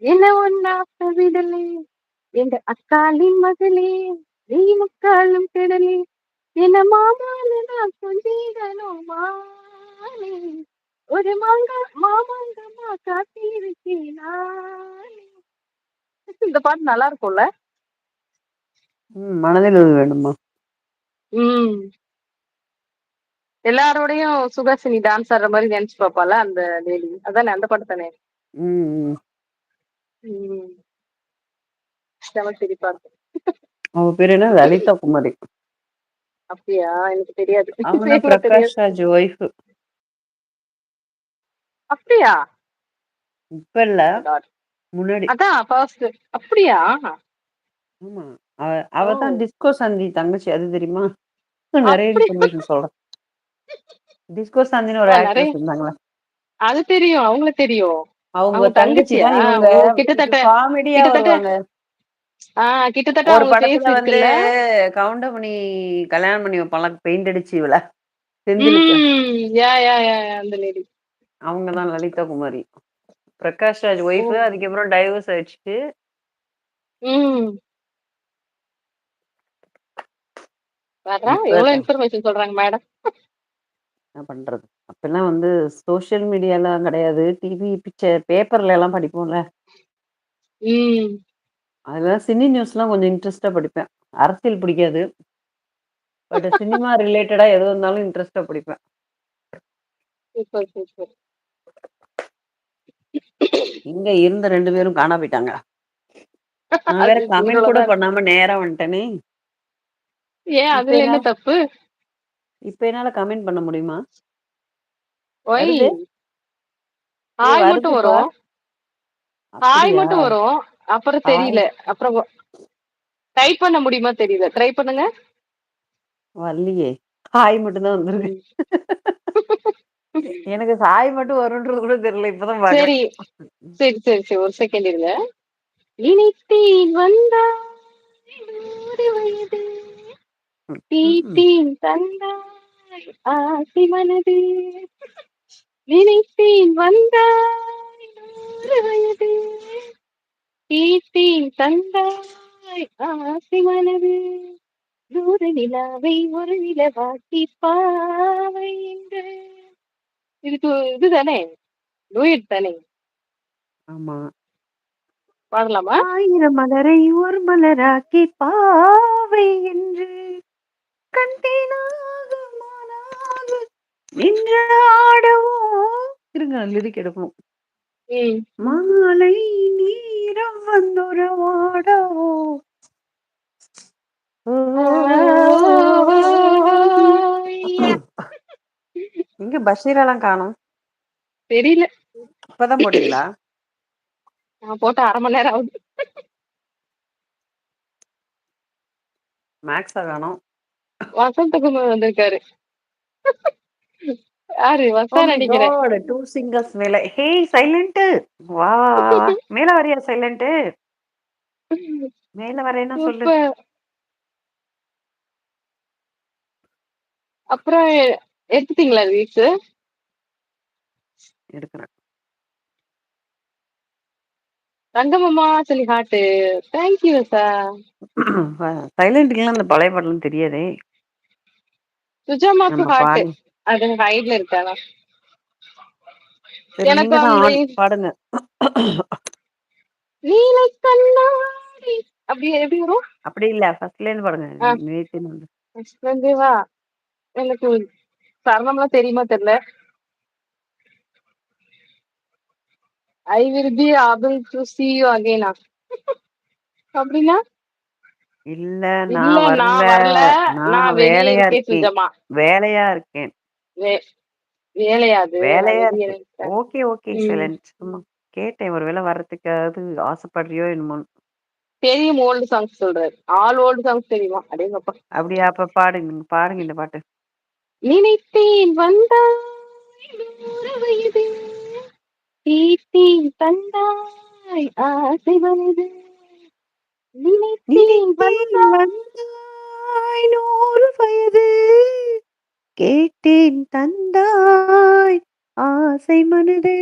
என்ன ஒன்னா விடலே எங்க அக்காளின் மகளே நீ முக்காலும் கிடலே என்ன மாமான்னு நான் கொஞ்சிடணும் மானே ஒரு மாமாங்கம்மா காத்திருக்கேன் நானே. இந்த பாட்டு நல்லா இருக்கும்ல. மனதில் இது வேணுமா? ம் எல்லாரோடையும் சுகாசினி டான்ஸ் ஆடுற மாதிரி நினைச்சு பாப்பால அந்த லேடி அதானே அந்த பாட்டு தானே. ம். ம் செம சிரிப்பா இருக்கும். அவ பேரு என்ன? லலிதா குமாரி. அப்படியா? எனக்கு தெரியாது. அவங்க தான் இவ்வளவு தெரியாது. பிரகாஷ் ராஜ் ஒய்ஃப். அப்படியா? இப்ப இல்ல, Oh my God. முன்னாடி. அதான் ஃபர்ஸ்ட். அப்படியா? ஆமா. ஓ அவ தான் டிஸ்கோ சந்தி தங்கச்சி. அது தெரியுமா? நிறைய அப்படி இன்ஃபர்மேஷன் சொல்றேன். டிஸ்கோ சாந்தின்னு ஒரு நிறைய ஆக்ட்ரஸ் இருந்தாங்களா, அது தெரியும், அவங்கள தெரியும். அவங்க அவங்க தங்கச்சி தங்கச்சியா? தான் இவங்க. ஓ இது கிட்டத்தட்ட காமெடியா கிட்டத்தட்ட வருவாங்க. கிட்டத்தட்ட ஒரு அவங்க படத்துல ஃபேஸ் வந்து இருக்குல்ல. கவுண்டமணி கல்யாணம் பண்ணி வைப்பாங்க, பெயிண்ட் அடிச்சு இவள செந்திலுக்கு. யா யா யா யா, அந்த லேடி. அவங்க தான் லலிதா குமாரி. பிரகாஷ் ராஜ் ஓ ஒய்ஃப். அதுக்கப்புறம் டைவர்ஸ் ஆயிடுச்சு. ம் வர்றா இப்ப எவ்வளவு இன்ஃபர்மேஷன் சொல்றாங்க மேடம். என்ன பண்றது? அப்பெல்லாம் வந்து சோசியல் மீடியாலாம் கிடையாது. டிவி பிக்சர் பேப்பர்ல எல்லாம் படிப்போம்ல. ம் அதெல்லாம் சினி நியூஸ்லாம் கொஞ்சம் இன்ட்ரெஸ்டா படிப்பேன். அரசியல் பிடிக்காது. பட் சினிமா ரிலேட்டடா எது இருந்தாலும் இன்ட்ரெஸ்டா படிப்பேன். Super super. இங்க இருந்த 2 பேரும் காணா போயிட்டாங்க. நான் வேற அது கமெண்ட் கூட ஜீரோலதான் இருக்கு. பண்ணாம நேரா வந்துட்டேனே. ஏன் இப்ப அதுல என்ன என்ன தப்பு? இப்ப என்னால கமெண்ட் பண்ண முடியுமா? ஒய் வருது. ஹாய் மட்டும் வருதுப்பா. வரும். ஹாய் அப்படியா? மட்டும் வரும். அப்புறம் ஹாய். தெரியல. அப்புறம் டைப் பண்ண முடியுமா தெரியல. ட்ரை பண்ணுங்க. வரலையே. ஹாய் மட்டும் தான் வந்திருக்கு. ம். எனக்கு ஹாய் மட்டும் வரும்ன்றது கூட தெரியல. இப்பதான் பாக்குறேன். சரி சரி சரி சரி, ஒரு செகண்ட் இருங்க. நினைத்தேன் வந்தாய் 100 வயது ம்ம். தீத்தேன் தந்தாய் ஆசை மனது நினைத்தேன் வந்தாய் 100 வயது தீத்தேன் தந்தாய் ஆசை மனது தூர நிலாவை ஒரு நிலவாக்கி பாவை என்று. இதுக்கு இதுதானே டூயட் தானே. ஆமா. பாடலாமா? 1000 மலரை ஒரு மலராக்கி பாவை என்று கண்டேனாக மானாக நின்று ஆடவோ. இருங்க, லிரிக் எடுக்கணும். ம் மாலை நீரம் வந்துறவாடவோ. ஓ. ஆய்யா. இங்க பஷீரெல்லாம் காணோம். தெரியல. இப்பதான் போட்டீங்களா? நான் போட்டு 1/2 மணி நேரம் ஆகுது. மேக்ஸா காணோம். வசந்தகுமார் வந்திருக்காரு. யாரு ஓ வசா மை நினைக்கிறேன். காட், 2 சிங்கர்ஸ் மேல. ஹே சைலண்ட். வா வா வா வா. மேல வரியா சைலண்ட்? மேல வரேன்னா சொல்லு. சூப்பர். அப்புறம் எடுத்துட்டீங்களா வீக்ஸ்? எடுக்கிறேன். தங்கமம்மா சொல்லி ஹாட்டு. தேங்க்யூ வசா. சைலண்ட்டுக்கெல்லாம் அந்த பழைய பாடலாம் தெரியாதே. சுஜாமாக்கு நம்ம ஹாட்டு. பாடலாம். அது ஹைட்ல இருக்கானா? சரி, எனக்கு நீங்க தான் அந்த ஆன் பாடுங்க. நீலை கண்ணாடி அப்படி எப்படி வரும்? அப்படி இல்ல, ஃபர்ஸ்ட்ல இருந்து பாடுங்க. ஆ, நேத்து வந்து வா. எனக்கு சரணம்லாம் தெரியுமா தெரியல. I will be able to see you again. அப்படின்னா இல்ல, இல்ல நான் வரல. நான் வரல. நான் நான் வெளியே வேலையா இருக்கேன் இருக்கேன். சுஜமா. வேலையா இருக்கேன். வே வேலையாது நான் வேலையா வெளியே இருக்கேன். இருக்கேன். ஓகே ஓகே ம் சைலண்ட். சும்மா கேட்டேன், ஒருவேளை வர்றதுக்காவது ஆசைப்படுறியோ என்னமோன்னு. தெரியும். ஓல்டு சாங்ஸ் சொல்றாரு. ஆல் ஓல்டு சாங்ஸ் தெரியுமா? அடேங்கப்பா. அப்படியா? அப்ப பாடுங்க, நீங்க பாடுங்க இந்த பாட்டு. நினைத்தேன் வந்தாய் 100 வயது தீத்தேன் தந்தாய் ஆசை மனது நினைத்தேன் நினைத்தேன் வந்தாய். வந்தாய் 100 வயது கேட்டேன் தந்தாய் ஆசை மனதே.